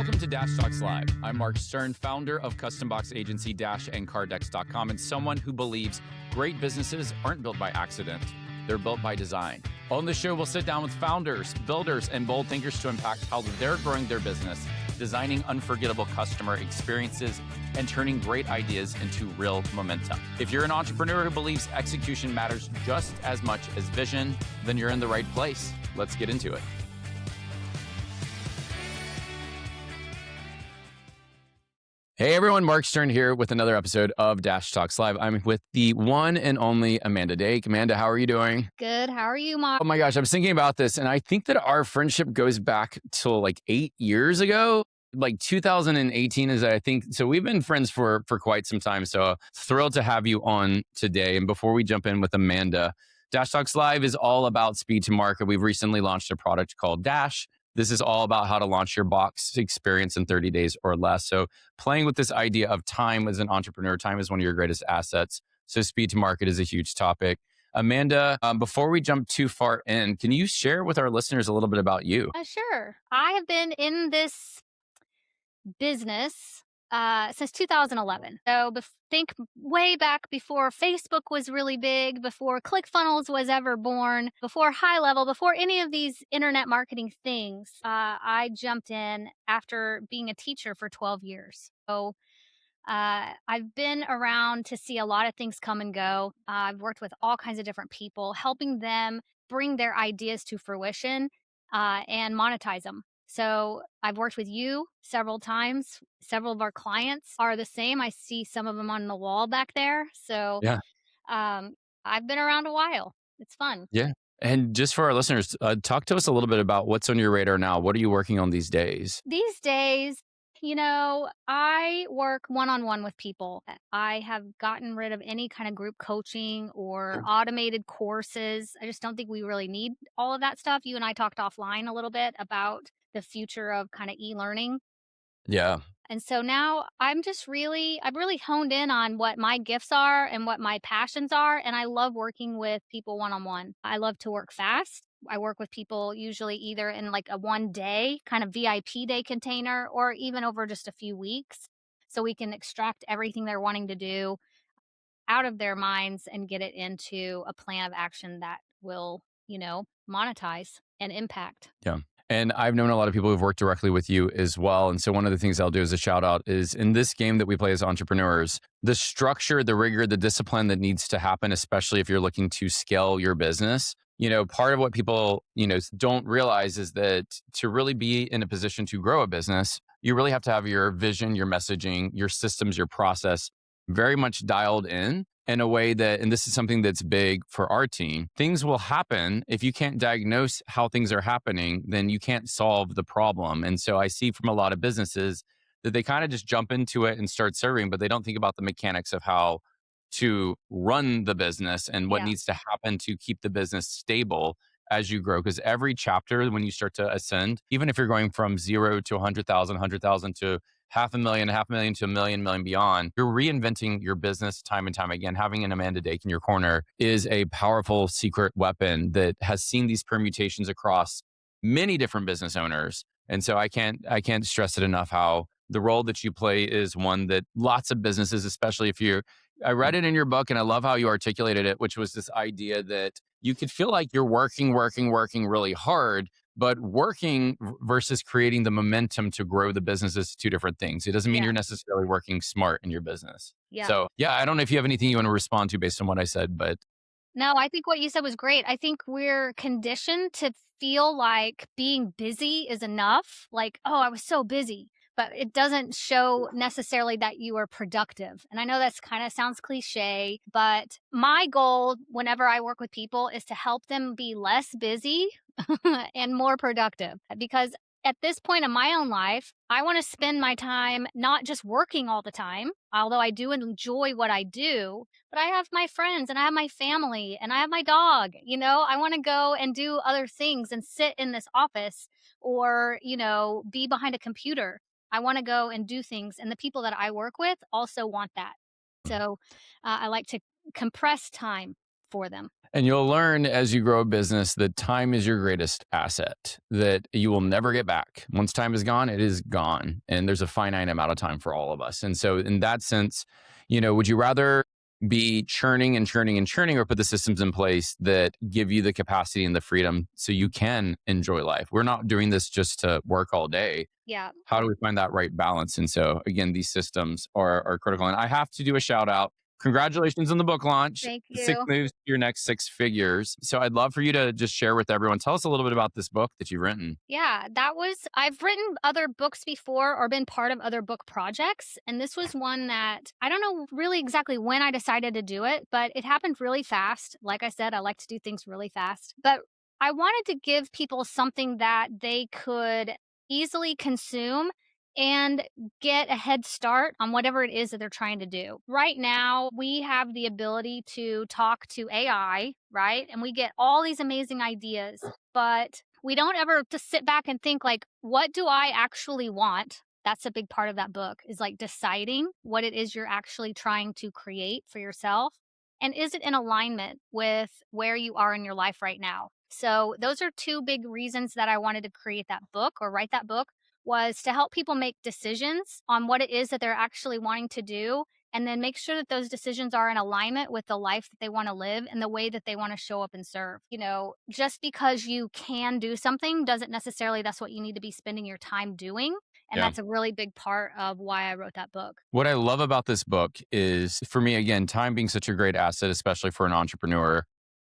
Welcome to Dash Talks Live. I'm Mark Stern, founder of custom box agency dash-and-cardex.com, and someone who believes great businesses aren't built by accident. They're built by design. On the show, we'll sit down with founders, builders, and bold thinkers to impact how they're growing their business, designing unforgettable customer experiences, and turning great ideas into real momentum. If you're an entrepreneur who believes execution matters just as much as vision, then you're in the right place. Let's get into it. Hey everyone, Mark Stern here with another episode of Dash Talks Live. I'm with the one and only Amanda Dake. Amanda, how are you doing? Good. How are you, Mark? Oh my gosh, I was thinking about this, and I think that our friendship goes back till like 8 years ago. Like 2018 is, I think. So we've been friends for quite some time. So thrilled to have you on today. And before we jump in with Amanda, Dash Talks Live is all about speed to market. We've recently launched a product called Dash. This is all about how to launch your box experience in 30 days or less. So playing with this idea of time as an entrepreneur, time is one of your greatest assets. So speed to market is a huge topic. Amanda, before we jump too far in, can you share with our listeners a little bit about you? Sure. I have been in this business since 2011. So think way back before Facebook was really big, before ClickFunnels was ever born, before High Level, before any of these internet marketing things. I jumped in after being a teacher for 12 years. So I've been around to see a lot of things come and go. I've worked with all kinds of different people, helping them bring their ideas to fruition and monetize them. So I've worked with you several times. Several of our clients are the same. I see some of them on the wall back there. So Yeah. I've been around a while. It's fun. Yeah. And just for our listeners, talk to us a little bit about what's on your radar now. What are you working on these days? These days, I work one-on-one with people. I have gotten rid of any kind of group coaching or automated courses. I just don't think we really need all of that stuff. You and I talked offline a little bit about the future of kind of e-learning. Yeah. And so now I've really honed in on what my gifts are and what my passions are. And I love working with people one-on-one. I love to work fast. I work with people usually either in like a 1 day kind of VIP day container or even over just a few weeks. So we can extract everything they're wanting to do out of their minds and get it into a plan of action that will, monetize and impact. Yeah. And I've known a lot of people who've worked directly with you as well. And so one of the things I'll do as a shout out is in this game that we play as entrepreneurs, the structure, the rigor, the discipline that needs to happen, especially if you're looking to scale your business. Part of what people, don't realize is that to really be in a position to grow a business, you really have to have your vision, your messaging, your systems, your process very much dialed in a way that, and this is something that's big for our team, things will happen. If you can't diagnose how things are happening, then you can't solve the problem. And so I see from a lot of businesses that they kind of just jump into it and start serving, but they don't think about the mechanics of how to run the business and what needs to happen to keep the business stable as you grow. Because every chapter, when you start to ascend, even if you're going from 0 to 100,000, 100,000 to 500,000 to a million beyond, you're reinventing your business time and time again. Having an Amanda Dake in your corner is a powerful secret weapon that has seen these permutations across many different business owners. And so I can't stress it enough how the role that you play is one that lots of businesses, especially if I read it in your book and I love how you articulated it, which was this idea that you could feel like you're working really hard, but working versus creating the momentum to grow the business is two different things. It doesn't mean you're necessarily working smart in your business. Yeah. So I don't know if you have anything you want to respond to based on what I said, but. No, I think what you said was great. I think we're conditioned to feel like being busy is enough. Like, oh, I was so busy. But it doesn't show necessarily that you are productive. And I know that's kind of sounds cliche, but my goal whenever I work with people is to help them be less busy and more productive. Because at this point in my own life, I want to spend my time not just working all the time, although I do enjoy what I do, but I have my friends and I have my family and I have my dog. I want to go and do other things and sit in this office or, be behind a computer. I want to go and do things. And the people that I work with also want that. So I like to compress time for them. And you'll learn as you grow a business that time is your greatest asset that you will never get back. Once time is gone, it is gone. And there's a finite amount of time for all of us. And so, in that sense, would you rather be churning and churning and churning or put the systems in place that give you the capacity and the freedom so you can enjoy life? We're not doing this just to work all day. Yeah. How do we find that right balance? And so, again, these systems are critical. And I have to do a shout out. Congratulations on the book launch. Thank Six you. moves to your next six figures. So I'd love for you to just share with everyone. Tell us a little bit about this book that you've written. Yeah, I've written other books before or been part of other book projects. And this was one that I don't know really exactly when I decided to do it, but it happened really fast. Like I said, I like to do things really fast. But I wanted to give people something that they could easily consume and get a head start on whatever it is that they're trying to do. Right now, we have the ability to talk to AI, right? And we get all these amazing ideas, but we don't ever just sit back and think like, what do I actually want? That's a big part of that book is like deciding what it is you're actually trying to create for yourself. And is it in alignment with where you are in your life right now? So those are two big reasons that I wanted to create that book or write that book was to help people make decisions on what it is that they're actually wanting to do and then make sure that those decisions are in alignment with the life that they want to live and the way that they want to show up and serve. Just because you can do something doesn't necessarily that's what you need to be spending your time doing. And Yeah. that's a really big part of why I wrote that book. What I love about this book is for me, again, time being such a great asset, especially for an entrepreneur,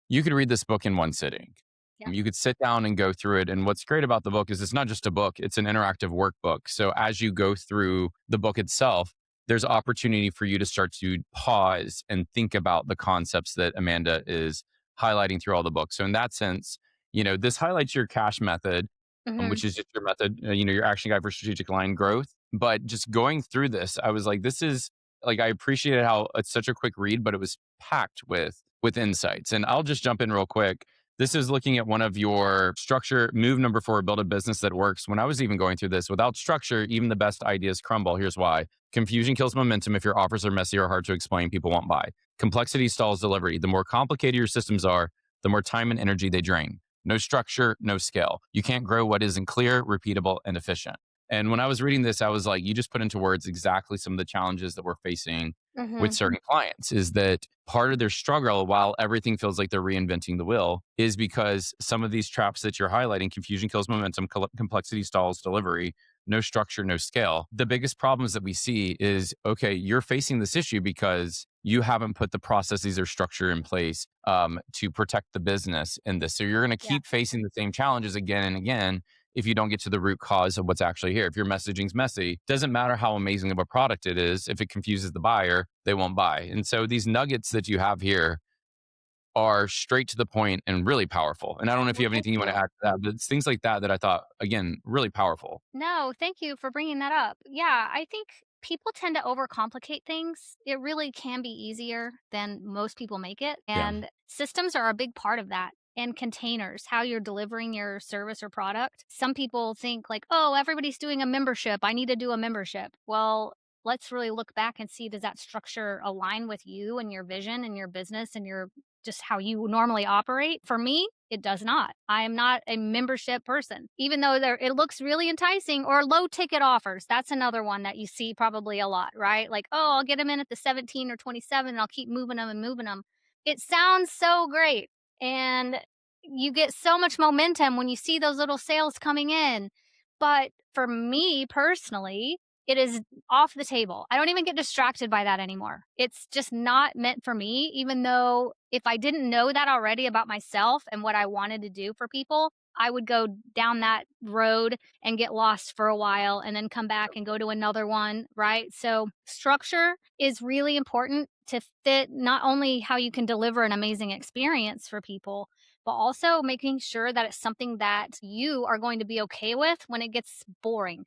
you could read this book in one sitting. Yeah. You could sit down and go through it. And what's great about the book is it's not just a book, it's an interactive workbook. So as you go through the book itself, there's opportunity for you to start to pause and think about the concepts that Amanda is highlighting through all the books. So in that sense, this highlights your cash method, Hmm. which is just your method, your action guide for strategic line growth. But just going through this, I was like, this is like, I appreciated how it's such a quick read, but it was packed with insights. And I'll just jump in real quick. This is looking at one of your structure, move number 4, build a business that works. When I was even going through this, without structure, even the best ideas crumble. Here's why. Confusion kills momentum. If your offers are messy or hard to explain, people won't buy. Complexity stalls delivery. The more complicated your systems are, the more time and energy they drain. No structure, no scale. You can't grow what isn't clear, repeatable, and efficient. And when I was reading this, I was like, you just put into words exactly some of the challenges that we're facing with Hmm. certain clients is that part of their struggle, while everything feels like they're reinventing the wheel, is because some of these traps that you're highlighting, confusion kills momentum, complexity stalls delivery, no structure, no scale. The biggest problems that we see is, okay, you're facing this issue because you haven't put the processes or structure in place to protect the business in this. So you're going to Yeah. keep facing the same challenges again and again if you don't get to the root cause of what's actually here. If your messaging's messy, doesn't matter how amazing of a product it is. If it confuses the buyer, they won't buy. And so these nuggets that you have here are straight to the point and really powerful. And I don't know if you Well, have thank anything you want to you. add to that, but it's things like that that I thought, again, really powerful. No, thank you for bringing that up. Yeah, I think people tend to overcomplicate things. It really can be easier than most people make it. Yeah. And systems are a big part of that. And containers, how you're delivering your service or product. Some people think, like, oh, everybody's doing a membership. I need to do a membership. Well, let's really look back and see does that structure align with you and your vision and your business and your just how you normally operate? For me, it does not. I am not a membership person, even though it looks really enticing or low ticket offers. That's another one that you see probably a lot, right? Like, oh, I'll get them in at the 17 or 27 and I'll keep moving them and moving them. It sounds so great. And you get so much momentum when you see those little sales coming in. But for me personally, it is off the table. I don't even get distracted by that anymore. It's just not meant for me, even though if I didn't know that already about myself and what I wanted to do for people, I would go down that road and get lost for a while and then come back and go to another one, right? So, structure is really important to fit not only how you can deliver an amazing experience for people, but also making sure that it's something that you are going to be okay with when it gets boring.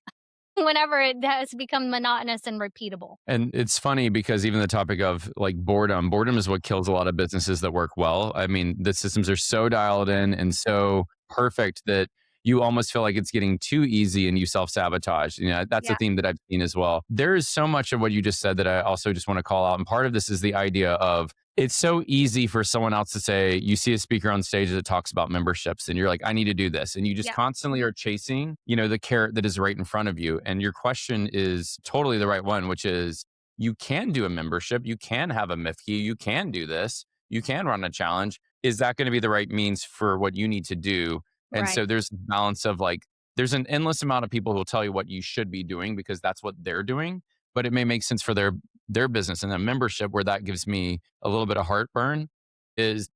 Whenever it has become monotonous and repeatable. And it's funny because even the topic of like boredom is what kills a lot of businesses that work well. I mean, the systems are so dialed in and so perfect that you almost feel like it's getting too easy and you self sabotage. That's a Yeah. theme that I've seen as well. There is so much of what you just said that I also just want to call out. And part of this is the idea of It's so easy for someone else to say, you see a speaker on stage that talks about memberships and you're like, I need to do this. And you just Yeah, constantly are chasing, the carrot that is right in front of you. And your question is totally the right one, which is you can do a membership, you can have a myth key, you can do this, you can run a challenge. Is that going to be the right means for what you need to do? And right, so there's a balance of like, there's an endless amount of people who will tell you what you should be doing because that's what they're doing, but it may make sense for their business. And a membership where that gives me a little bit of heartburn is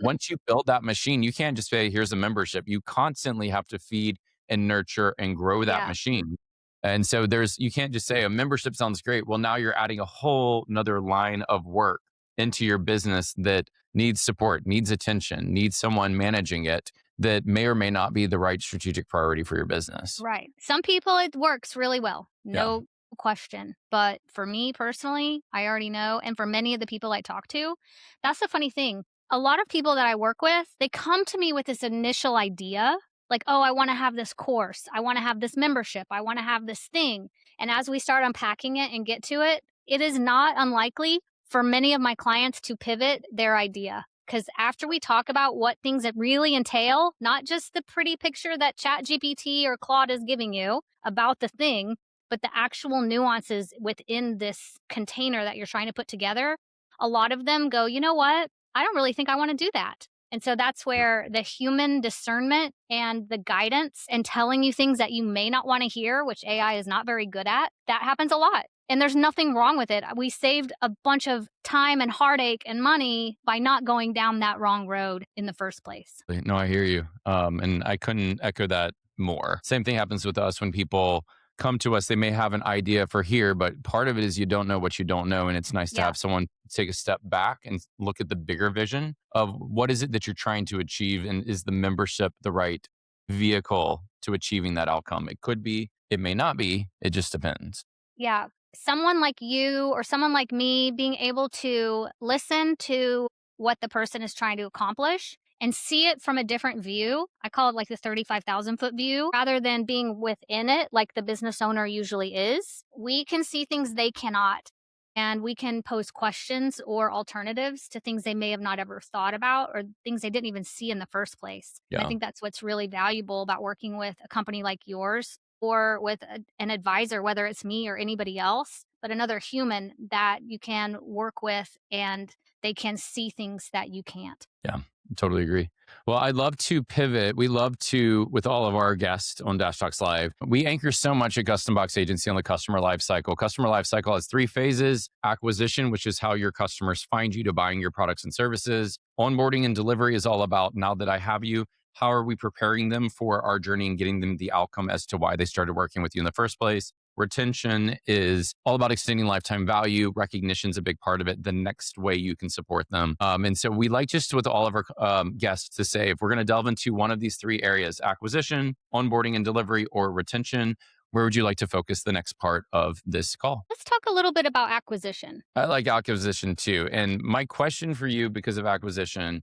once you build that machine, you can't just say, here's a membership. You constantly have to feed and nurture and grow that yeah, machine. And so you can't just say a membership sounds great. Well, now you're adding a whole another line of work into your business that needs support, needs attention, needs someone managing it that may or may not be the right strategic priority for your business. right. Some people it works really well, Yeah. no question. But for me personally, I already know, and for many of the people I talk to, that's the funny thing. A lot of people that I work with, they come to me with this initial idea, like, oh, I want to have this course, I want to have this membership, I want to have this thing. And as we start unpacking it and get to it, it is not unlikely for many of my clients to pivot their idea. Because after we talk about what things it really entail, not just the pretty picture that ChatGPT or Claude is giving you about the thing, but the actual nuances within this container that you're trying to put together, a lot of them go, you know what? I don't really think I want to do that. And so that's where the human discernment and the guidance and telling you things that you may not want to hear, which AI is not very good at, that happens a lot. And there's nothing wrong with it. We saved a bunch of time and heartache and money by not going down that wrong road in the first place. No, I hear you. And I couldn't echo that more. Same thing happens with us when people come to us. They may have an idea for here, but part of it is you don't know what you don't know. And it's nice to Yeah. have someone take a step back and look at the bigger vision of what is it that you're trying to achieve? And is the membership the right vehicle to achieving that outcome? It could be, it may not be. It just depends. Yeah. Someone like you or someone like me being able to listen to what the person is trying to accomplish and see it from a different view. I call it like the 35,000 foot view rather than being within it like the business owner usually is. We can see things they cannot. And we can pose questions or alternatives to things they may have not ever thought about or things they didn't even see in the first place. And I Yeah. think that's what's really valuable about working with a company like yours or with an advisor, whether it's me or anybody else, but another human that you can work with and they can see things that you can't. Yeah, totally agree. Well, I'd love to pivot. We love to, with all of our guests on Dash Talks Live, we anchor so much at Custom Box Agency on the customer life cycle. Customer life cycle has three phases: acquisition, which is how your customers find you to buying your products and services. Onboarding and delivery is all about now that I have you, how are we preparing them for our journey and getting them the outcome as to why they started working with you in the first place. Retention is all about extending lifetime value. Recognition is a big part of it, the next way you can support them. And so we like just with all of our guests to say, if we're going to delve into one of these three areas, acquisition, onboarding and delivery, or retention, where would you like to focus the next part of this call? Let's talk a little bit about acquisition. I like acquisition too. And my question for you, because of acquisition,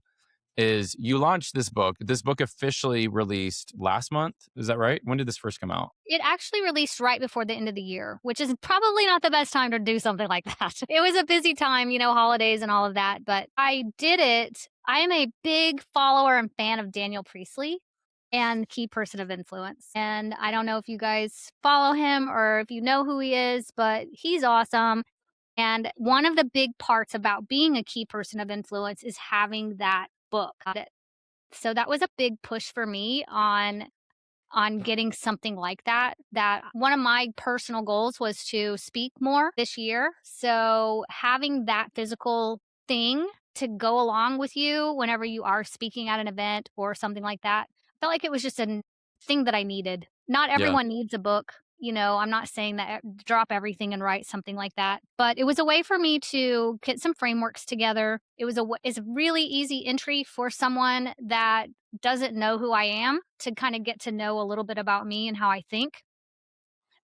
is you launched this book. This book officially released last month. Is that right? When did this first come out? It actually released right before the end of the year, which is probably not the best time to do something like that. It was a busy time, holidays and all of that, but I did it. I am a big follower and fan of Daniel Priestley and key person of influence. And I don't know if you guys follow him or if you know who he is, but he's awesome. And one of the big parts about being a key person of influence is having that book. So that was a big push for me on getting something like that. That one of my personal goals was to speak more this year. So having that physical thing to go along with you whenever you are speaking at an event or something like that, I felt like it was just a thing that I needed. Not Yeah. everyone needs a book. I'm not saying that drop everything and write something like that, but it was a way for me to get some frameworks together. It's a really easy entry for someone that doesn't know who I am to kind of get to know a little bit about me and how I think.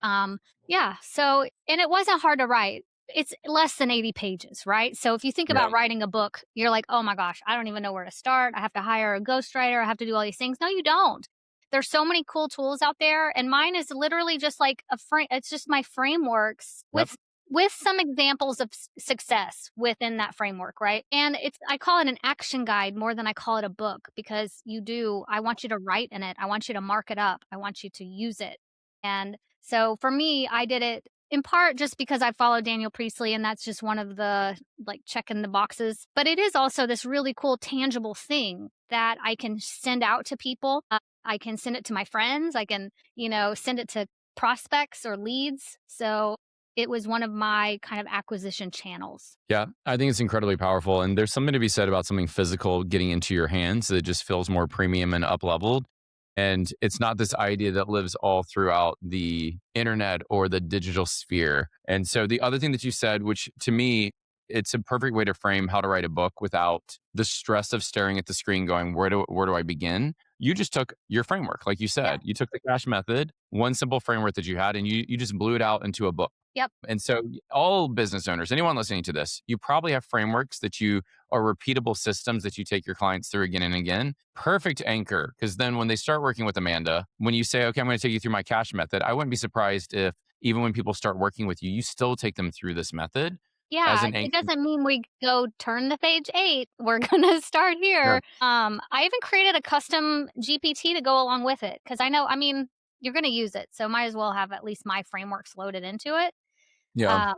Um, yeah. So, and it wasn't hard to write. It's less than 80 pages, right? So if you think Yeah. about writing a book, you're like, oh my gosh, I don't even know where to start. I have to hire a ghostwriter. I have to do all these things. No, you don't. There's so many cool tools out there. And mine is literally just like a frame. It's just my frameworks Yep. with with some examples of success within that framework, right? And I call it an action guide more than I call it a book because I want you to write in it. I want you to mark it up. I want you to use it. And so for me, I did it in part just because I follow Daniel Priestley and that's just one of the like checking the boxes. But it is also this really cool, tangible thing that I can send out to people. I can send it to my friends. I can, send it to prospects or leads. So it was one of my kind of acquisition channels. Yeah, I think it's incredibly powerful. And there's something to be said about something physical getting into your hands that just feels more premium and up leveled. And it's not this idea that lives all throughout the internet or the digital sphere. And so the other thing that you said, which to me, it's a perfect way to frame how to write a book without the stress of staring at the screen going, where do I begin? You just took your framework, like you Yeah. said. You took the cash method, one simple framework that you had, and you just blew it out into a book. Yep. And so, all business owners, anyone listening to this, you probably have frameworks that you are repeatable systems that you take your clients through again and again. Perfect anchor. Because then when they start working with Amanda, when you say, okay, I'm going to take you through my cash method, I wouldn't be surprised if even when people start working with you, you still take them through this method as Yeah, an it anchor. doesn't mean we go turn to page 8. We're gonna start Yeah. here. I even created a custom GPT to go along with it because I mean, you're gonna use it, so might as well have at least my frameworks loaded into it. Yeah. Uh,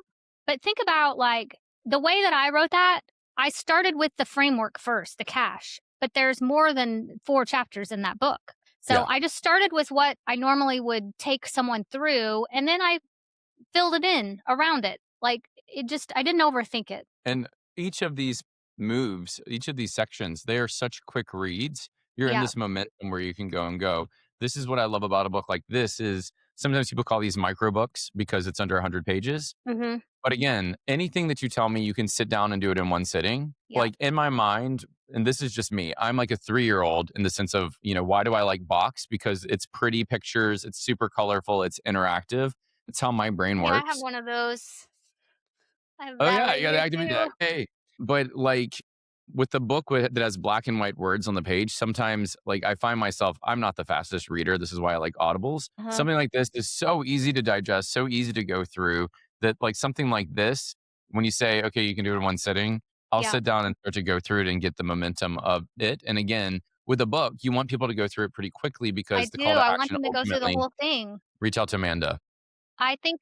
but think about, like, the way that I wrote that, I started with the framework first, the cache, but there's more than 4 chapters in that book. So Yeah. I just started with what I normally would take someone through, and then I filled it in around it. Like, I didn't overthink it. And each of these moves, each of these sections, they are such quick reads. You're in Yeah. this momentum where you can go and go. This is what I love about a book like this is sometimes people call these micro books because it's under 100 pages. Mhm. But again, anything that you tell me, you can sit down and do it in one sitting. Yeah. Like in my mind, and this is just me, I'm like a 3-year-old in the sense of, why do I like box? Because it's pretty pictures, it's super colorful, it's interactive. It's how my brain Yeah, I have works. one of those. I have Oh, that yeah, right you gotta here activate that. too. Hey, but, like, with the book that has black and white words on the page, sometimes, like, I find myself I'm not the fastest reader, this is why I like audibles. Uh-huh. Something like this is so easy to digest, so easy to go through that, like, something like this, when you say, "Okay, you can do it in one sitting," I'll Yeah, sit down and start to go through it and get the momentum of it, and again, with a book, you want people to go through it pretty quickly I because the do. call to I want action them to go through the ultimately whole thing. reach out to Amanda. I think,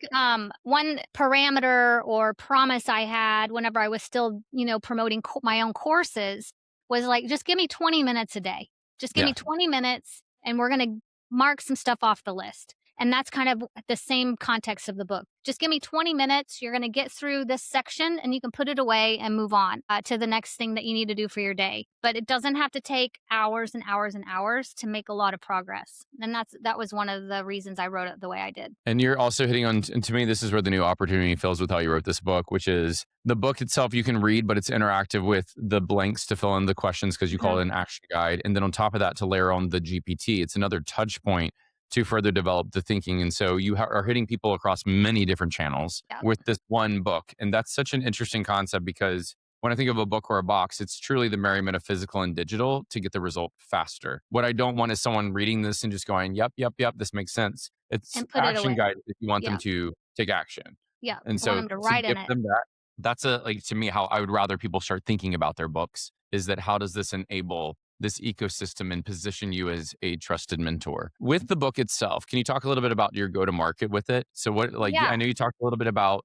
one parameter or promise I had whenever I was still, promoting my own courses was like, just give me 20 minutes a day. Just give me Yeah. 20 minutes and we're going to mark some stuff off the list. And that's kind of the same context of the book. Just give me 20 minutes. You're going to get through this section and you can put it away and move on to the next thing that you need to do for your day. But it doesn't have to take hours and hours and hours to make a lot of progress. And that was one of the reasons I wrote it the way I did. And you're also hitting on, and to me, this is where the new opportunity fills with how you wrote this book, which is the book itself you can read, but it's interactive with the blanks to fill in the questions because you call Mhm. it an action guide. And then on top of that, to layer on the GPT, it's another touch point to further develop the thinking. And so you are hitting people across many different channels Yeah. with this one book. And that's such an interesting concept because when I think of a book or a box, it's truly the merriment of physical and digital to get the result faster. What I don't want is someone reading this and just going, yep, yep, yep, this makes sense. It's And put it action away. guides if you want them Yeah, to take action. yeah. And I want so them to to write in give it. them that, that's like to me how I would rather people start thinking about their books is that how does this enable this ecosystem and position you as a trusted mentor? With the book itself, can you talk a little bit about your go to market with it? So what like Yeah. I know you talked a little bit about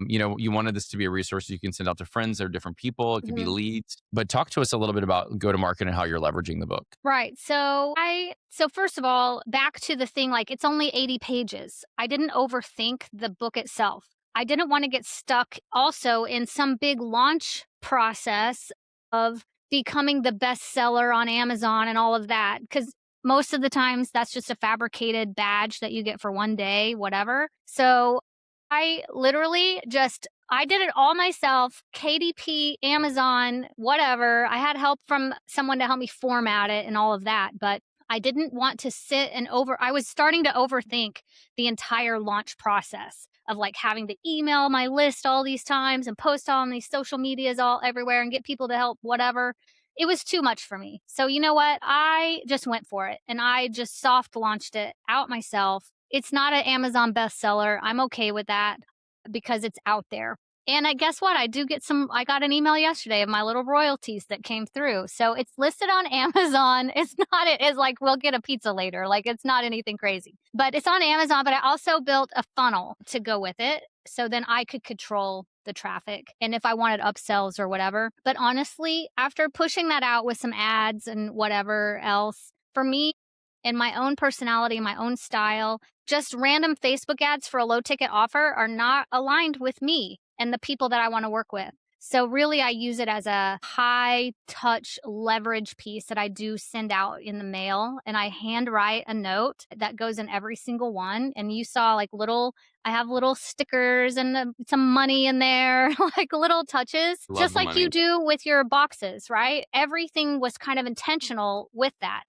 you wanted this to be a resource you can send out to friends or different people, it could be Mhm. leads, but talk to us a little bit about go to market and how you're leveraging the book. Right. So first of all, back to the thing, like, it's only 80 pages. I didn't overthink the book itself. I didn't want to get stuck also in some big launch process of becoming the bestseller on Amazon and all of that because most of the times that's just a fabricated badge that you get for one day, whatever. So I literally just I did it all myself, KDP, Amazon, whatever. I had help from someone to help me format it and all of that, but I didn't want to sit and I was starting to overthink the entire launch process of like having to email my list all these times and post on these social medias all everywhere and get people to help whatever. It was too much for me. So you know what? I just went for it and I just soft launched it out myself. It's not an Amazon bestseller. I'm okay with that. because it's out there. And I guess what? I got an email yesterday of my little royalties that came through. So it's listed on Amazon. It's like we'll get a pizza later. Like it's not anything crazy, but it's on Amazon. But I also built a funnel to go with it. So then I could control the traffic and if I wanted upsells or whatever. But honestly, after pushing that out with some ads and whatever else, for me and my own personality, my own style, just random Facebook ads for a low ticket offer are not aligned with me and the people that I want to work with. So really I use it as a high touch leverage piece that I do send out in the mail, and I handwrite a note that goes in every single one. And you saw like I have little stickers and some money in there, like little touches, Love just the like you money. do with your boxes, right? Everything was kind of intentional with that.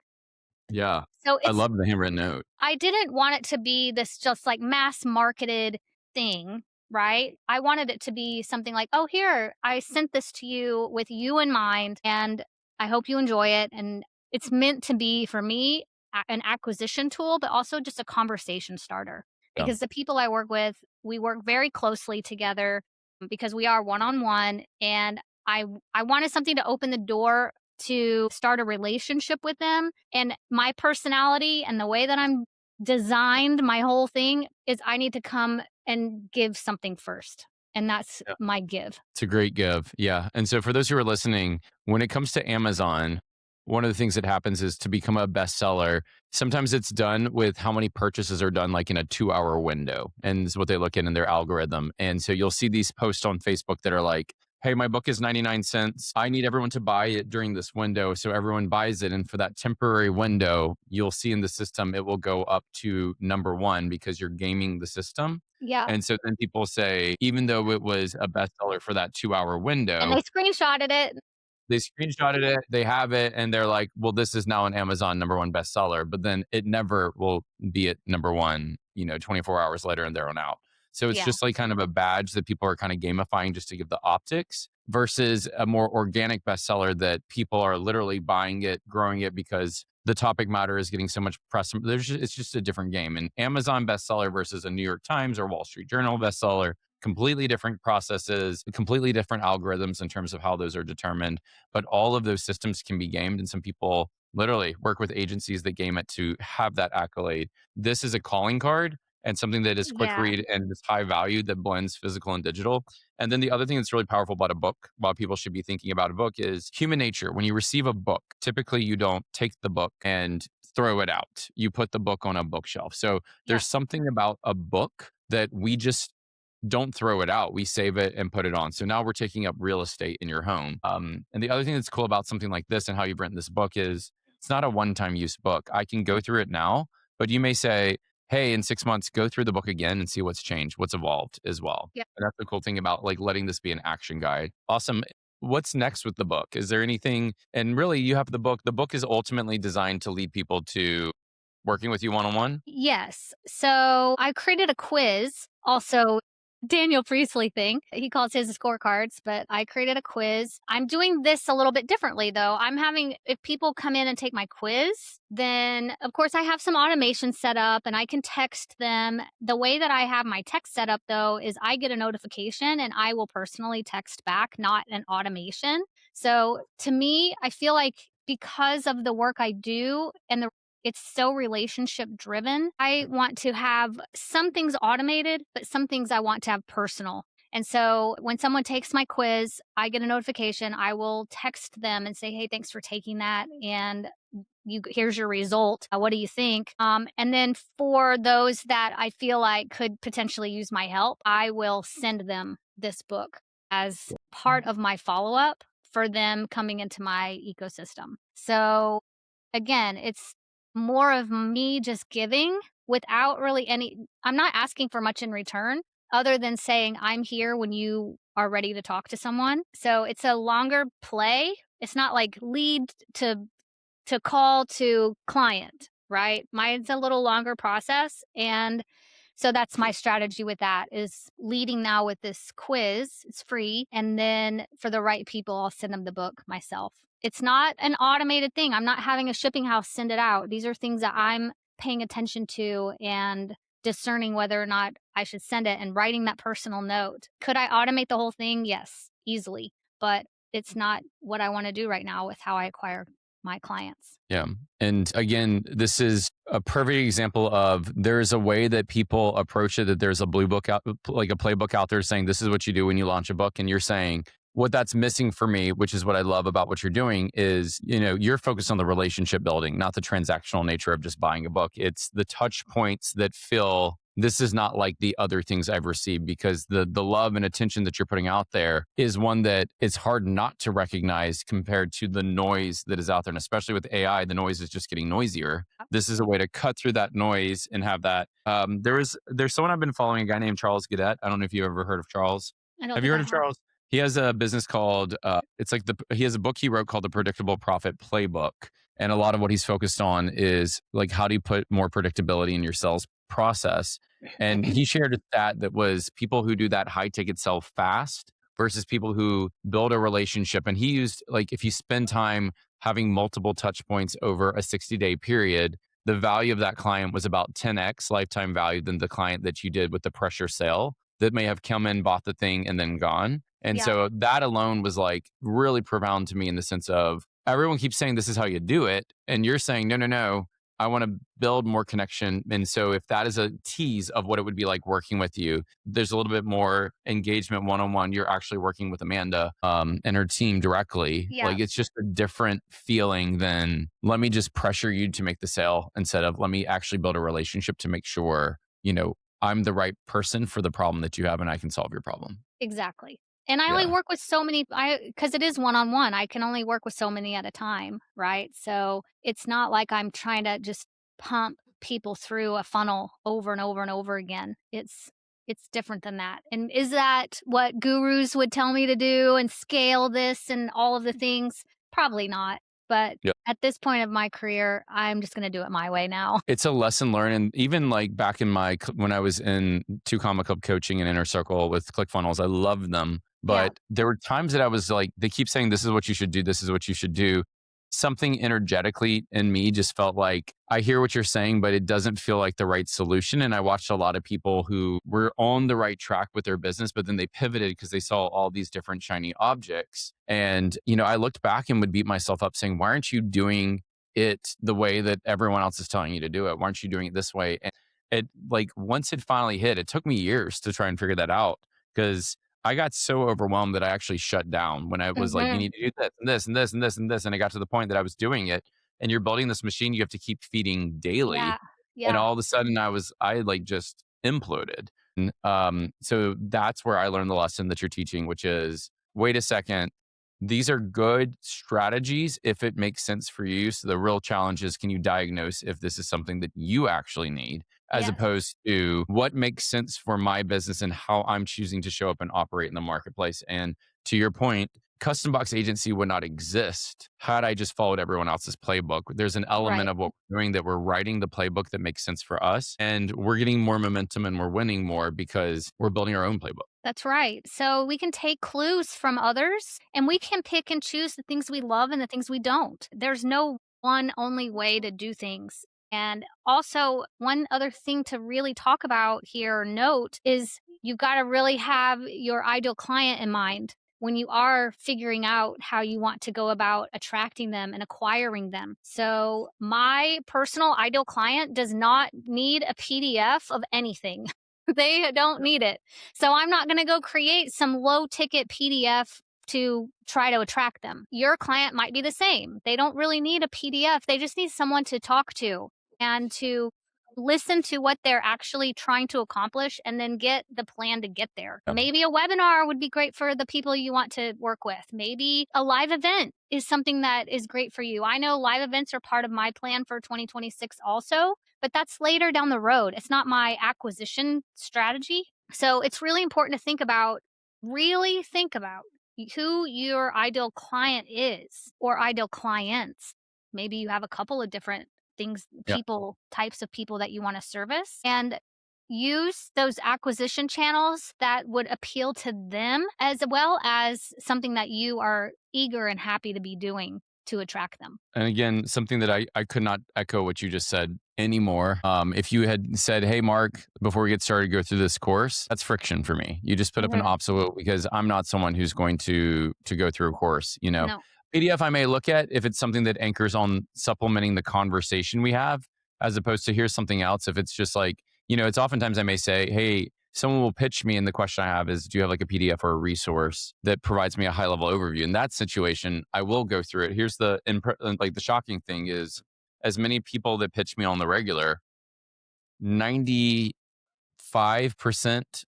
Yeah. So I it's love the handwritten note. I didn't want it to be this just like mass marketed thing, right? I wanted it to be something like, oh, here, I sent this to you with you in mind, and I hope you enjoy it. And it's meant to be for me an acquisition tool, but also just a conversation starter Yeah. because the people I work with, we work very closely together because we are one on one. And I wanted something to open the door to start a relationship with them. And my personality and the way that I'm designed, my whole thing is I need to come and give something first. And that's my give. It's a great give. Yeah. And so for those who are listening, when it comes to Amazon, one of the things that happens is to become a bestseller. Sometimes it's done with how many purchases are done like in a 2 hour window. And this is what they look in their algorithm. And so you'll see these posts on Facebook that are like, hey, my book is 99 cents. I need everyone to buy it during this window. So everyone buys it. And for that temporary window, you'll see in the system, it will go up to number one because you're gaming the system. Yeah. And so then people say, even though it was a bestseller for that 2 hour And window, they screenshotted it. they screenshotted it, they have it, and they're like, well, this is now an Amazon number one bestseller. But then it never will be at number one, 24 hours later and there on out. So it's Yeah. just like kind of a badge that people are kind of gamifying just to give the optics versus a more organic bestseller that people are literally buying it, growing it because the topic matter is getting so much press. It's just a different game. And Amazon bestseller versus a New York Times or Wall Street Journal bestseller, completely different processes, completely different algorithms in terms of how those are determined. But all of those systems can be gamed. And some people literally work with agencies that game it to have that accolade. This is a calling card and something that is quick Yeah. read and is high value that blends physical and digital. And then the other thing that's really powerful about a book, while people should be thinking about a book, is human nature. When you receive a book, typically you don't take the book and throw it out. You put the book on a bookshelf. So Yeah. there's something about a book that we just don't throw it out. We save it and put it on. So now we're taking up real estate in your home. And the other thing that's cool about something like this and how you've written this book is it's not a one-time use book. I can go through it now, but you may say, hey, in 6 months, go through the book again and see what's changed, what's evolved as well. Yeah. And that's the cool thing about like letting this be an action guide. Awesome. What's next with the book? Is there anything? And really, you have the book. The book is ultimately designed to lead people to working with you one on one. Yes. So I created a quiz, also Daniel Priestley thing. He calls his scorecards, but I created a quiz. I'm doing this a little bit differently though. If people come in and take my quiz, then of course I have some automation set up and I can text them. The way that I have my text set up though is I get a notification and I will personally text back, not an automation. So to me, I feel like because of the work I do and it's so relationship driven. I want to have some things automated, but some things I want to have personal. And so when someone takes my quiz, I get a notification. I will text them and say, "Hey, thanks for taking that, and here's your result. What do you think?" And then for those that I feel like could potentially use my help, I will send them this book as part of my follow up for them coming into my ecosystem. So again, it's more of me just giving without really I'm not asking for much in return other than saying I'm here when you are ready to talk to someone. So it's a longer play. It's not like lead to call to client, right? Mine's a little longer process. And so that's my strategy with that is leading now with this quiz. It's free. And then for the right people, I'll send them the book myself. It's not an automated thing. I'm not having a shipping house send it out. These are things that I'm paying attention to and discerning whether or not I should send it and writing that personal note. Could I automate the whole thing? Yes, easily. But it's not what I want to do right now with how I acquire my clients. Yeah. And again, this is a perfect example of there's a way that people approach it, that there's a blue book out, like a playbook out there saying, this is what you do when you launch a book. And you're saying, what that's missing for me, which is what I love about what you're doing, is, you're focused on the relationship building, not the transactional nature of just buying a book. It's the touch points that feel this is not like the other things I've received, because the love and attention that you're putting out there is one that it's hard not to recognize compared to the noise that is out there. And especially with AI, the noise is just getting noisier. This is a way to cut through that noise and have that. There's someone I've been following, a guy named Charles Gadet. I don't know if you ever heard of Charles. I don't Have you think heard I of have. Charles? He has a business called it's like he has a book he wrote called The Predictable Profit Playbook. And a lot of what he's focused on is like, how do you put more predictability in your sales process? And he shared a stat that was people who do that high ticket sell fast versus people who build a relationship. And he used, like, if you spend time having multiple touch points over a 60-day period, the value of that client was about 10x lifetime value than the client that you did with the pressure sale that may have come in, bought the thing, and then gone. And Yeah, so that alone was like really profound to me, in the sense of everyone keeps saying this is how you do it. And you're saying, no, no, no, I want to build more connection. And so if that is a tease of what it would be like working with you, there's a little bit more engagement one on one. You're actually working with Amanda and her team directly. yeah, Like, it's just a different feeling than let me just pressure you to make the sale, instead of let me actually build a relationship to make sure, I'm the right person for the problem that you have and I can solve your problem. exactly. And I only Yeah. work with so many, because it is one-on-one, I can only work with so many at a time, right? So, it's not like I'm trying to just pump people through a funnel over and over and over again. It's different than that. And is that what gurus would tell me to do and scale this and all of the things? Probably not. But at this point of my career, I'm just gonna do it my way now. It's a lesson learned. And even like back in when I was in Two Comma Club coaching and Inner Circle with ClickFunnels, I loved them. Yeah, But there were times that I was like, they keep saying, this is what you should do. This is what you should do. Something energetically in me just felt like, I hear what you're saying, but it doesn't feel like the right solution. And I watched a lot of people who were on the right track with their business, but then they pivoted because they saw all these different shiny objects. And, I looked back and would beat myself up saying, why aren't you doing it the way that everyone else is telling you to do it? Why aren't you doing it this way? And it, like, once it finally hit, it took me years to try and figure that out, because I got so overwhelmed that I actually shut down when I was like, you mhm. need to do this and this and this and this and this. And I got to the point that I was doing it, and you're building this machine you have to keep feeding daily. Yeah, And yeah, all of a sudden I like just imploded. And, so that's where I learned the lesson that you're teaching, which is, wait a second, these are good strategies if it makes sense for you. So the real challenge is, can you diagnose if this is something that you actually need, as yes, opposed to what makes sense for my business and how I'm choosing to show up and operate in the marketplace. And to your point, custom box agency would not exist had I just followed everyone else's playbook. There's an element right. of what we're doing, that we're writing the playbook that makes sense for us, and we're getting more momentum and we're winning more because we're building our own playbook. That's right. So we can take clues from others and we can pick and choose the things we love and the things we don't. There's no one only way to do things. And also, one other thing to really talk about here or note is you've got to really have your ideal client in mind when you are figuring out how you want to go about attracting them and acquiring them. So, my personal ideal client does not need a PDF of anything. They don't need it. So I'm not going to go create some low ticket PDF to try to attract them. Your client might be the same. They don't really need a PDF. They just need someone to talk to and to listen to what they're actually trying to accomplish and then get the plan to get there. Yeah. Maybe a webinar would be great for the people you want to work with. Maybe a live event is something that is great for you. I know live events are part of my plan for 2026 also, but that's later down the road. It's not my acquisition strategy. So it's really important to really think about who your ideal client is or ideal clients. Maybe you have a couple of different things, Yeah. people, types of people that you want to service, and use those acquisition channels that would appeal to them as well as something that you are eager and happy to be doing to attract them. And again, something that I could not echo what you just said. anymore. If you had said, "Hey, Mark, before we get started, go through this course," that's friction for me. You just put up an Mhm. obstacle because I'm not someone who's going to go through a course. No. PDF I may look at if it's something that anchors on supplementing the conversation we have, as opposed to here's something else. If it's just like, it's oftentimes I may say, "Hey." Someone will pitch me, and the question I have is, do you have like a PDF or a resource that provides me a high level overview? In that situation, I will go through it. Here's like the shocking thing is, as many people that pitch me on the regular, 95%,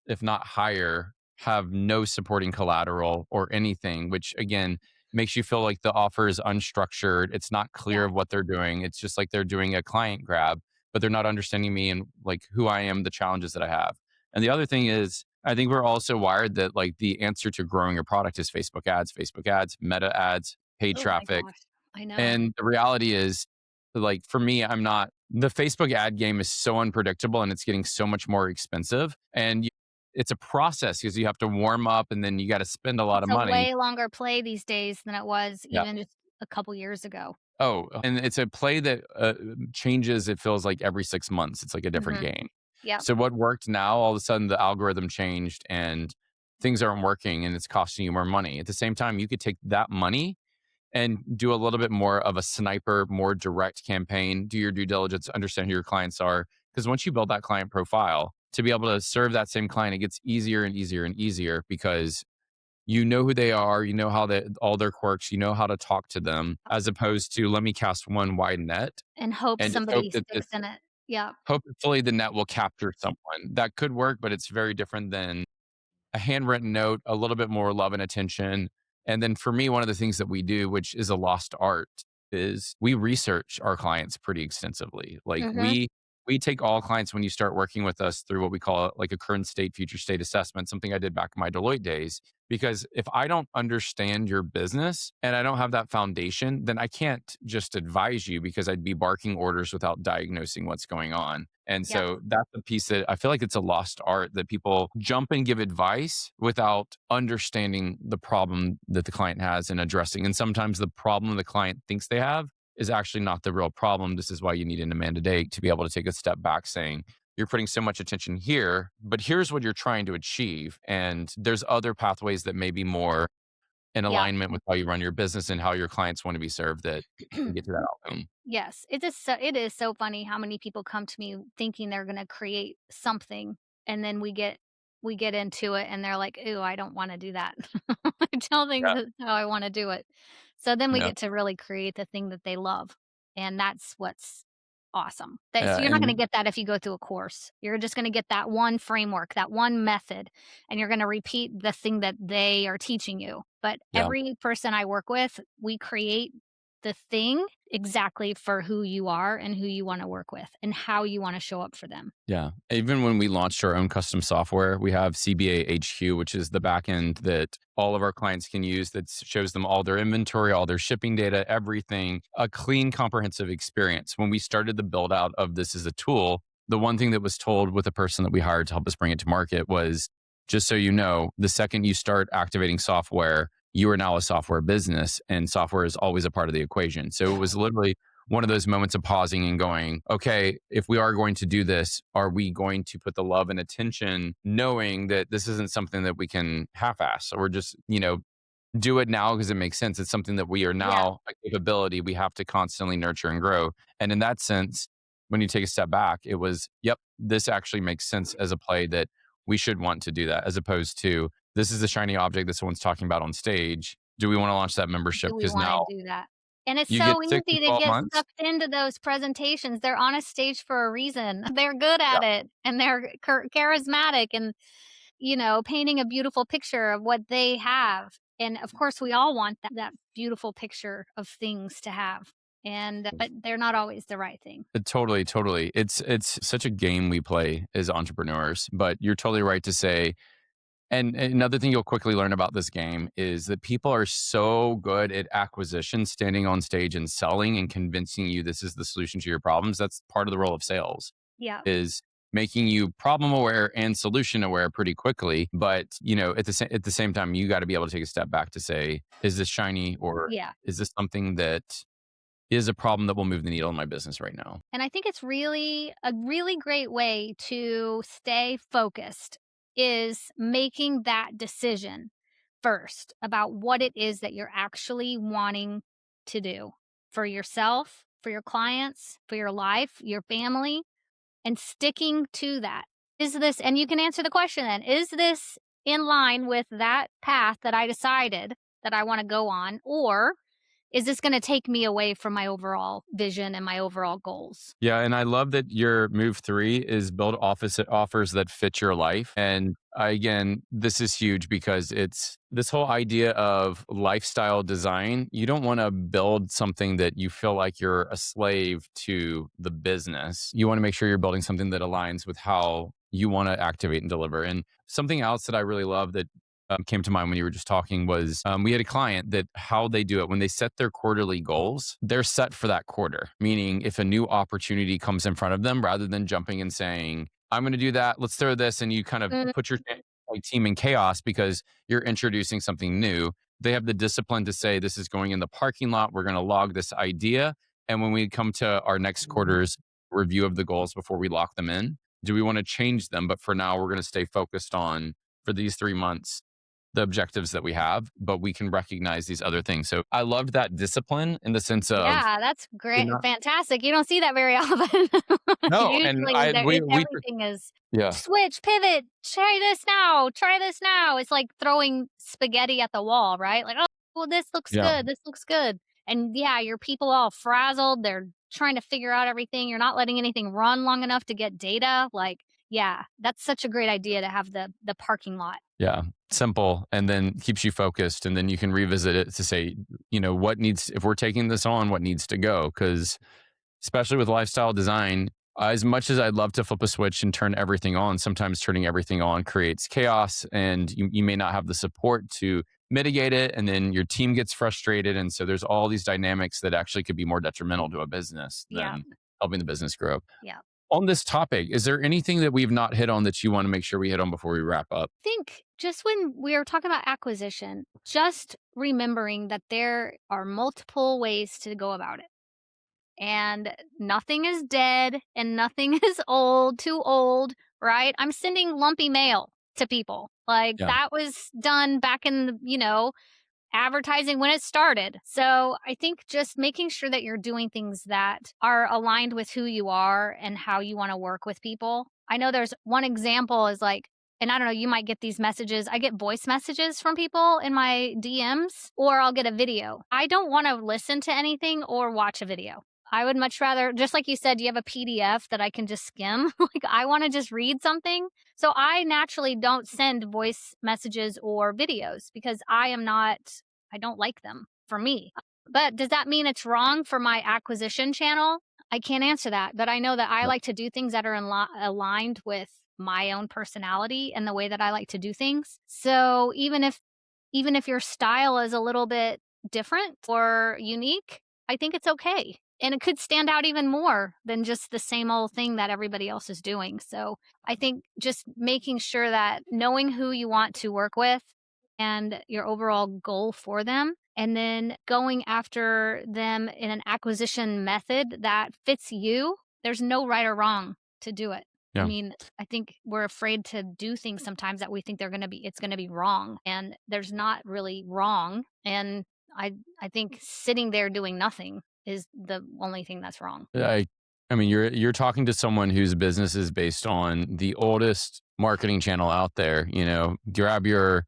if not higher, have no supporting collateral or anything, which again makes you feel like the offer is unstructured. It's not clear Yeah. of what they're doing. It's just like they're doing a client grab, but they're not understanding me and like who I am, the challenges that I have. And the other thing is, I think we're also wired that like the answer to growing a product is Facebook ads, meta ads, paid Oh my traffic. gosh. I know. And the reality is, like, for me, I'm not the Facebook ad game is so unpredictable and it's getting so much more expensive. And it's a process because you have to warm up and then you got to spend a lot It's of a money. way longer play these days than it was Yeah. even just a couple years ago. Oh, and it's a play that changes, it feels like every 6 months. It's like a different Mhm. game. Yep. So, what worked now, all of a sudden, the algorithm changed and things aren't working and it's costing you more money. At the same time, you could take that money and do a little bit more of a sniper, more direct campaign, do your due diligence, understand who your clients are. Because once you build that client profile, to be able to serve that same client, it gets easier and easier and easier because you know who they are, you know how they all their quirks, you know how to talk to them, as opposed to let me cast one wide net And hope and just hope somebody that sticks in it. Yep. hopefully the net will capture someone. That could work, but it's very different than a handwritten note, a little bit more love and attention. And then for me, one of the things that we do, which is a lost art, is we research our clients pretty extensively. Like Mhm. we take all clients when you start working with us through what we call like a current state, future state assessment, something I did back in my Deloitte days. Because if I don't understand your business and I don't have that foundation, then I can't just advise you because I'd be barking orders without diagnosing what's going on. And Yep. so that's the piece that I feel like it's a lost art that people jump and give advice without understanding the problem that the client has and addressing. And sometimes the problem the client thinks they have is actually not the real problem. This is why you need an Amanda Dake to be able to take a step back saying, you're putting so much attention here, but here's what you're trying to achieve. And there's other pathways that may be more in Yep. alignment with how you run your business and how your clients want to be served that can get to that outcome. Yes, it is so funny how many people come to me thinking they're gonna create something, and then we get into it, and they're like, "Ooh, I don't wanna do that." I don't think Yeah. that's how I wanna do it. So then we Yeah. get to really create the thing that they love, and that's what's awesome. That so you're not gonna And get that if you go through a course. You're just gonna get that one framework, that one method, and you're gonna repeat the thing that they are teaching you. But yeah. every person I work with, we create the thing exactly for who you are and who you wanna work with and how you wanna show up for them. Yeah. Even when we launched our own custom software, we have CBA HQ, which is the backend that all of our clients can use that shows them all their inventory, all their shipping data, everything, a clean, comprehensive experience. When we started the build out of this as a tool, the one thing that was told with the person that we hired to help us bring it to market was just so you know, the second you start activating software, you are now a software business and software is always a part of the equation. So it was literally one of those moments of pausing and going, okay, if we are going to do this, are we going to put the love and attention knowing that this isn't something that we can half ass or just, do it now because it makes sense. It's something that we are Yeah, now a capability we have to constantly nurture and grow. And in that sense, when you take a step back, it was, yep, this actually makes sense as a play that we should want to do that as opposed to this is the shiny object that someone's talking about on stage. Do we want to launch that membership? do we Because wanna now do that? And it's you get so 6 to easy to 12 get months. sucked into those presentations. They're on a stage for a reason. They're good at it, and they're charismatic and, painting a beautiful picture of what they have. And, of course, we all want that beautiful picture of things to have, but they're not always the right thing. Totally, totally. It's such a game we play as entrepreneurs, but you're totally right to say. And another thing you'll quickly learn about this game is that people are so good at acquisition, standing on stage and selling and convincing you this is the solution to your problems. That's part of the role of sales Yeah, is making you problem aware and solution aware pretty quickly. But at the same time, you got to be able to take a step back to say, is this shiny or yeah. is this something that is a problem that will move the needle in my business right now. And I think it's really a really great way to stay focused is making that decision first about what it is that you're actually wanting to do for yourself, for your clients, for your life, your family, and sticking to that. Is this, and you can answer the question then, is this in line with that path that I decided that I want to go on? Or is this going to take me away from my overall vision and my overall goals? Yeah, and I love that your move 3 is build office offers that fit your life. And again, this is huge because it's this whole idea of lifestyle design. You don't want to build something that you feel like you're a slave to the business. You want to make sure you're building something that aligns with how you want to activate and deliver. And something else that I really love that came to mind when you were just talking was we had a client that how they do it when they set their quarterly goals, they're set for that quarter. Meaning, if a new opportunity comes in front of them, rather than jumping and saying, I'm going to do that, let's throw this, and you kind of Mm, put your like, team in chaos because you're introducing something new. They have the discipline to say, this is going in the parking lot. We're going to log this idea. And when we come to our next quarter's review of the goals before we lock them in, do we want to change them? But for now, we're going to stay focused on for these 3 months the objectives that we have, but we can recognize these other things. So I loved that discipline in the sense of yeah, that's you're great, not fantastic. You don't see that very often. no, and Usually, I we everything is yeah, switch, pivot, try this now, try this now. It's like throwing spaghetti at the wall, right? Like, oh, well, this looks yeah. good. This looks good. And yeah, your people all frazzled. They're trying to figure out everything. You're not letting anything run long enough to get data. Like, yeah, that's such a great idea to have the parking lot. Yeah, simple, and then keeps you focused, and then you can revisit it to say, what needs if we're taking this on, what needs to go? Because especially with lifestyle design, as much as I'd love to flip a switch and turn everything on, sometimes turning everything on creates chaos, and you may not have the support to mitigate it, and then your team gets frustrated, and so there's all these dynamics that actually could be more detrimental to a business Yeah, than helping the business grow. yeah. On this topic, is there anything that we've not hit on that you want to make sure we hit on before we wrap up? Think just when we are talking about acquisition, just remembering that there are multiple ways to go about it. And nothing is dead and nothing is too old, right? I'm sending lumpy mail to people. Like Yeah, that was done back in the, advertising when it started. So I think just making sure that you're doing things that are aligned with who you are and how you want to work with people. I know there's one example is like, and I don't know, you might get these messages. I get voice messages from people in my DMs, or I'll get a video. I don't want to listen to anything or watch a video. I would much rather, just like you said, you have a PDF that I can just skim. Like, I want to just read something. So I naturally don't send voice messages or videos because I don't like them for me. But does that mean it's wrong for my acquisition channel? I can't answer that. But I know that I yeah, like to do things that are aligned with my own personality and the way that I like to do things. So even if your style is a little bit different or unique, I think it's okay. And it could stand out even more than just the same old thing that everybody else is doing. So I think just making sure that knowing who you want to work with and your overall goal for them, and then going after them in an acquisition method that fits you, there's no right or wrong to do it. I yeah. mean, I think we're afraid to do things sometimes that we think it's going to be wrong, and there's not really wrong. And I think sitting there doing nothing is the only thing that's wrong. I I mean, you're talking to someone whose business is based on the oldest marketing channel out there. Grab your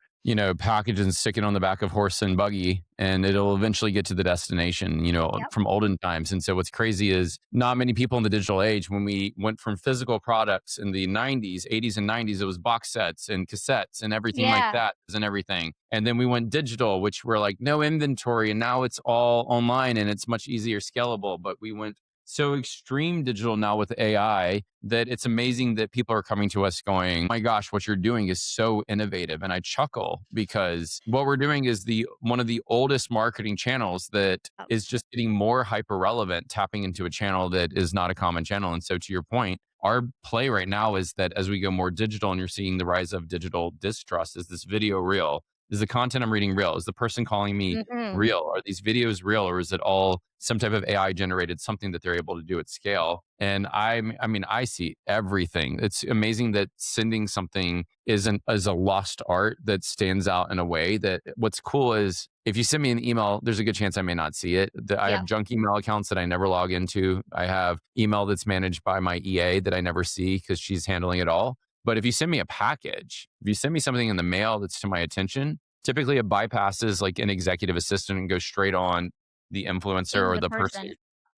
package and stick it on the back of horse and buggy, and it'll eventually get to the destination. Yep. From olden times. And so what's crazy is not many people in the digital age. When we went from physical products in the 90s, 80s, and 90s, it was box sets and cassettes and everything like Yeah. that and everything. And then we went digital, which were like no inventory, and now it's all online and it's much easier scalable. But we went so extreme digital now with AI that it's amazing that people are coming to us going, my gosh, what you're doing is so innovative. And I chuckle because what we're doing is the one of the oldest marketing channels that Oh, is just getting more hyper relevant, tapping into a channel that is not a common channel. And so to your point, our play right now is that as we go more digital and you're seeing the rise of digital distrust is this video reel. Is the content I'm reading real? Is the person calling me Mhm. real? Are these videos real, or is it all some type of AI generated something that they're able to do at scale? And I mean, I see everything. It's amazing that sending something is a lost art that stands out in a way that what's cool is if you send me an email, there's a good chance I may not see it. I Yeah. have junk email accounts that I never log into. I have email that's managed by my EA that I never see because she's handling it all. But if you send me a package, if you send me something in the mail that's to my attention, typically it bypasses like an executive assistant and goes straight on the influencer To or the the person. person.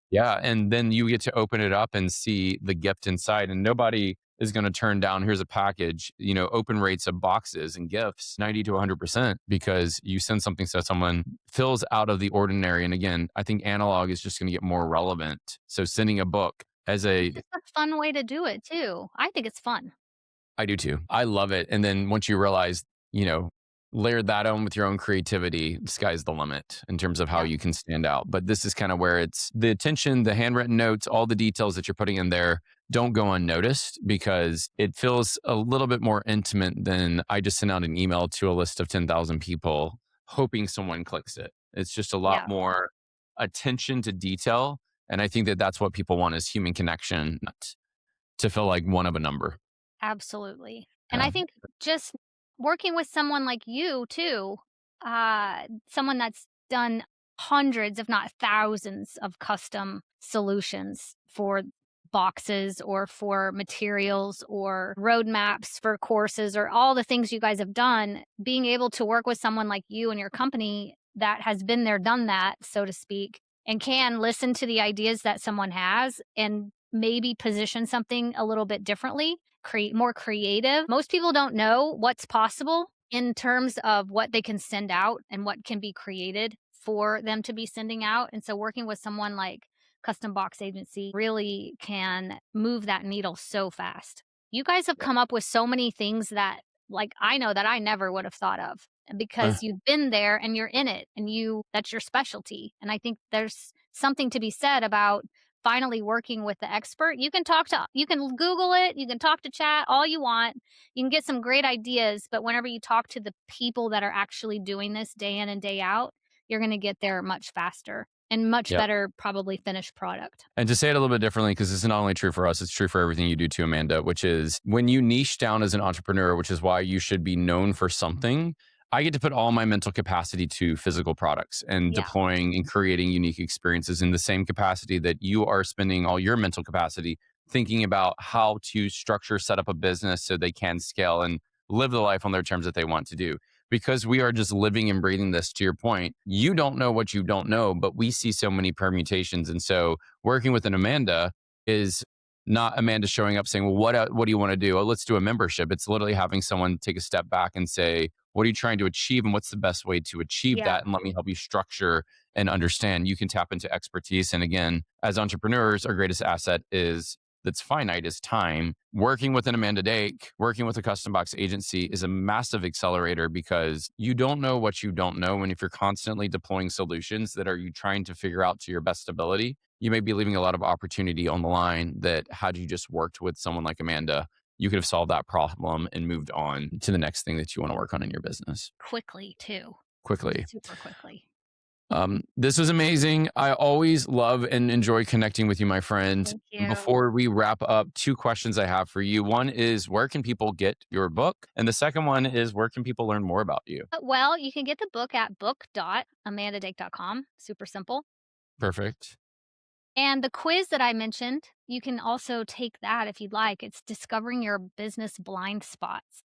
Yeah. And then you get to open it up and see the gift inside. And nobody is going to turn down, here's a package, open rates of boxes and gifts 90 to 100% because you send something to someone feels out of the ordinary. And again, I think analog is just going to get more relevant. So sending a book as It's a just a fun way to do it too. I think it's fun. I do too. I love it. And then once you realize, you know, layer that on with your own creativity, sky's the limit in terms of how Yeah. you can stand out. But this is kind of where it's the attention, the handwritten notes, all the details that you're putting in there don't go unnoticed because it feels a little bit more intimate than I just sent out an email to a list of 10,000 people hoping someone clicks it. It's just a lot Yeah. more attention to detail. And I think that that's what people want is human connection, not to feel like one of a number. Absolutely. And Yeah. I think just working with someone like you too, someone that's done hundreds, if not thousands, of custom solutions for boxes or for materials or roadmaps for courses or all the things you guys have done, being able to work with someone like you and your company that has been there, done that, so to speak, and can listen to the ideas that someone has and maybe position something a little bit differently, create more creative. Most people don't know what's possible in terms of what they can send out and what can be created for them to be sending out. And so working with someone like Custom Box Agency really can move that needle so fast. You guys have come up with so many things that like I know that I never would have thought of Uh, because you've been there and you're in it and you that's your specialty. And I think there's something to be said about finally working with the expert. You can Google it, you can talk to chat all you want. You can get some great ideas, but whenever you talk to the people that are actually doing this day in and day out, you're going to get there much faster and much yep. better probably finished product. And to say it a little bit differently, because it's not only true for us, it's true for everything you do too, Amanda, which is when you niche down as an entrepreneur, which is why you should be known for something. I get to put all my mental capacity to physical products and Yeah. deploying and creating unique experiences in the same capacity that you are spending all your mental capacity thinking about how to structure, set up a business so they can scale and live the life on their terms that they want to do. Because we are just living and breathing this to your point. You don't know what you don't know, but we see so many permutations. And so working with an Amanda is not Amanda showing up saying, well, what do you want to do? Oh, let's do a membership. It's literally having someone take a step back and say, what are you trying to achieve and what's the best way to achieve Yeah. that? And let me help you structure and understand. You can tap into expertise. And again, as entrepreneurs, our greatest asset is that's finite is time. Working with an Amanda Dake, working with a custom box agency is a massive accelerator because you don't know what you don't know. And if you're constantly deploying solutions that are you trying to figure out to your best ability, you may be leaving a lot of opportunity on the line that had you just worked with someone like Amanda, you could have solved that problem and moved on to the next thing that you want to work on in your business Quickly too. quickly. Super quickly. This was amazing. I always love and enjoy connecting with you, my friend. Thank you. Before we wrap up, two questions I have for you. One is where can people get your book? And the second one is where can people learn more about you? Well, you can get the book at book.amandadake.com. Super simple. Perfect. And the quiz that I mentioned, you can also take that if you'd like. It's discovering your business blind spots.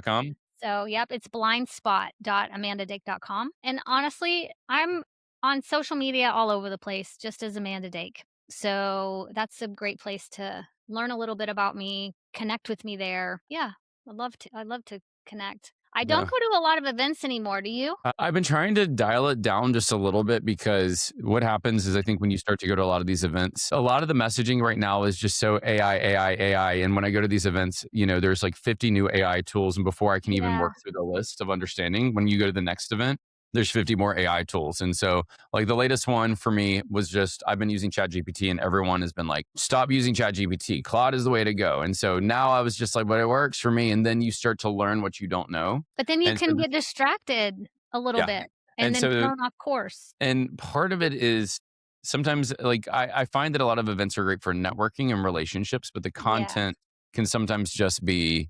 .com. So, yep, it's blindspot.amandadake.com. And honestly, I'm on social media all over the place, just as Amanda Dake. So that's a great place to learn a little bit about me, connect with me there. Yeah, I'd love to. I'd love to connect. I don't Yeah. go to a lot of events anymore. Do you? I've been trying to dial it down just a little bit because what happens is I think when you start to go to a lot of these events, a lot of the messaging right now is just so AI, AI, AI. And when I go to these events, there's like 50 new AI tools. And before I can even Yeah. work through the list of understanding, when you go to the next event, there's 50 more AI tools. And so, like, the latest one for me was just I've been using ChatGPT, and everyone has been like, stop using ChatGPT. Claude is the way to go. And so now I was just like, but it works for me. And then you start to learn what you don't know. But then you And so, can get distracted a little yeah. bit and And then so, thrown off course. and part of it is sometimes like I find that a lot of events are great for networking and relationships, but the Yeah, content can sometimes just be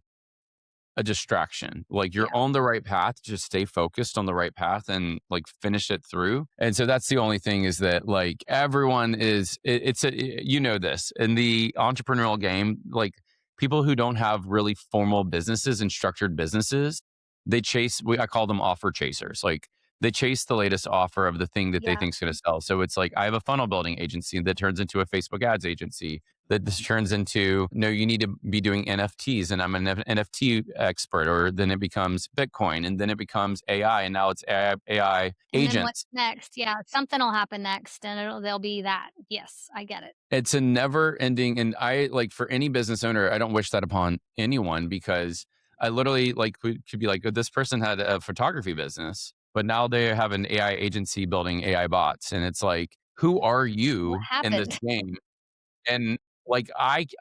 a distraction. Like you're yeah, on the right path, just stay focused on the right path and like finish it through. And so that's the only thing is that like everyone is it's a you know this in the entrepreneurial game, like people who don't have really formal businesses and structured businesses, they chase I call them offer chasers. Like they chase the latest offer of the thing that they yeah. think is going to sell. So it's like I have a funnel building agency that turns into a Facebook ads agency that this turns into no, you need to be doing NFTs, and I'm an NFT expert, or then it becomes Bitcoin, and then it becomes AI, and now it's AI And then what's agents. next? Yeah, something will happen next, and they'll be that. Yes, I get it. It's a never ending, and I like for any business owner, I don't wish that upon anyone because I literally like could be like, oh, this person had a photography business, but now they have an AI agency building AI bots, and it's like, who are What you in this happened? game? And like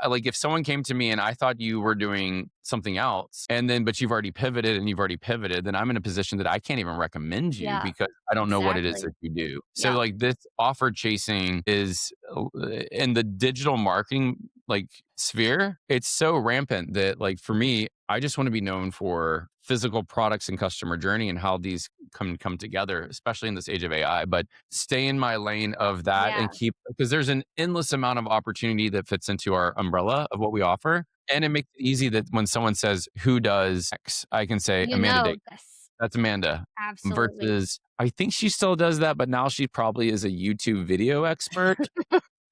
like if someone came to me and I thought you were doing something else and then but you've already pivoted and you've already pivoted, then I'm in a position that I can't even recommend you Yeah, because I don't know what it is exactly. that you do. So Yeah, like this offer chasing is in the digital marketing like sphere, it's so rampant that like for me, I just want to be known for physical products and customer journey and how these come together, especially in this age of AI. But stay in my lane of that yeah, and keep because there's an endless amount of opportunity that fits into our umbrella of what we offer. And it makes it easy that when someone says, who does X, I can say you Amanda know Dake. this. That's Amanda. Absolutely. Versus, I think she still does that, but now she probably is a YouTube video expert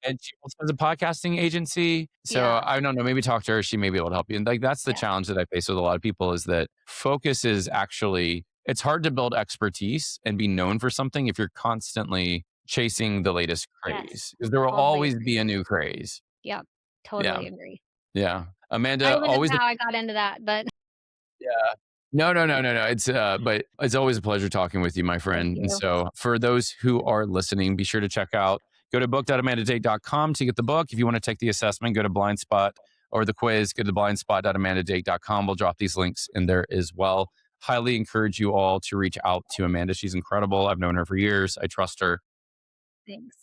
and she also has a podcasting agency. So Yeah, I don't know, maybe talk to her. She may be able to help you. And like that's the yeah, challenge that I face with a lot of people is that focus is actually it's hard to build expertise and be known for something if you're constantly chasing the latest yes. craze. Because there will Totally always agree. be a new craze. Yep, Yeah. totally agree. Yeah. I Amanda, don't even always know how I got into that, but yeah. No, no, no, no, no. It's but it's always a pleasure talking with you, my thank friend. And you. so for those who are listening, be sure to check out go to book.amandadate.com to get the book. If you want to take the assessment, go to Blindspot or the quiz, go to blindspot.amandadate.com. We'll drop these links in there as well. Highly encourage you all to reach out to Amanda. She's incredible. I've known her for years. I trust her, Thanks.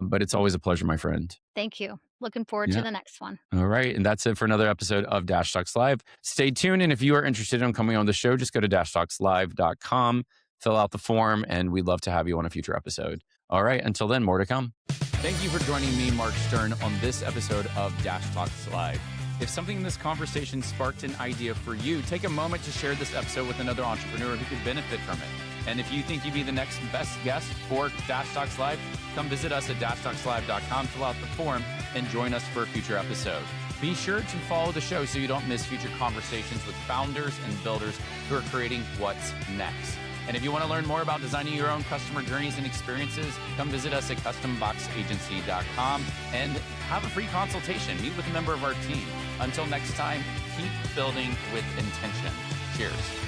but it's always a pleasure, my friend. Thank you. Looking forward to Yeah. the next one. All right. And that's it for another episode of Dash Talks Live. Stay tuned. And if you are interested in coming on the show, just go to dashtalkslive.com, fill out the form, and we'd love to have you on a future episode. All right. Until then, more to come. Thank you for joining me, Mark Stern, on this episode of Dash Talks Live. If something in this conversation sparked an idea for you, take a moment to share this episode with another entrepreneur who could benefit from it. And if you think you'd be the next best guest for Dash Talks Live, come visit us at dashtalkslive.com, fill out the form, and join us for a future episode. Be sure to follow the show so you don't miss future conversations with founders and builders who are creating what's next. And if you want to learn more about designing your own customer journeys and experiences, come visit us at customboxagency.com and have a free consultation. Meet with a member of our team. Until next time, keep building with intention. Cheers.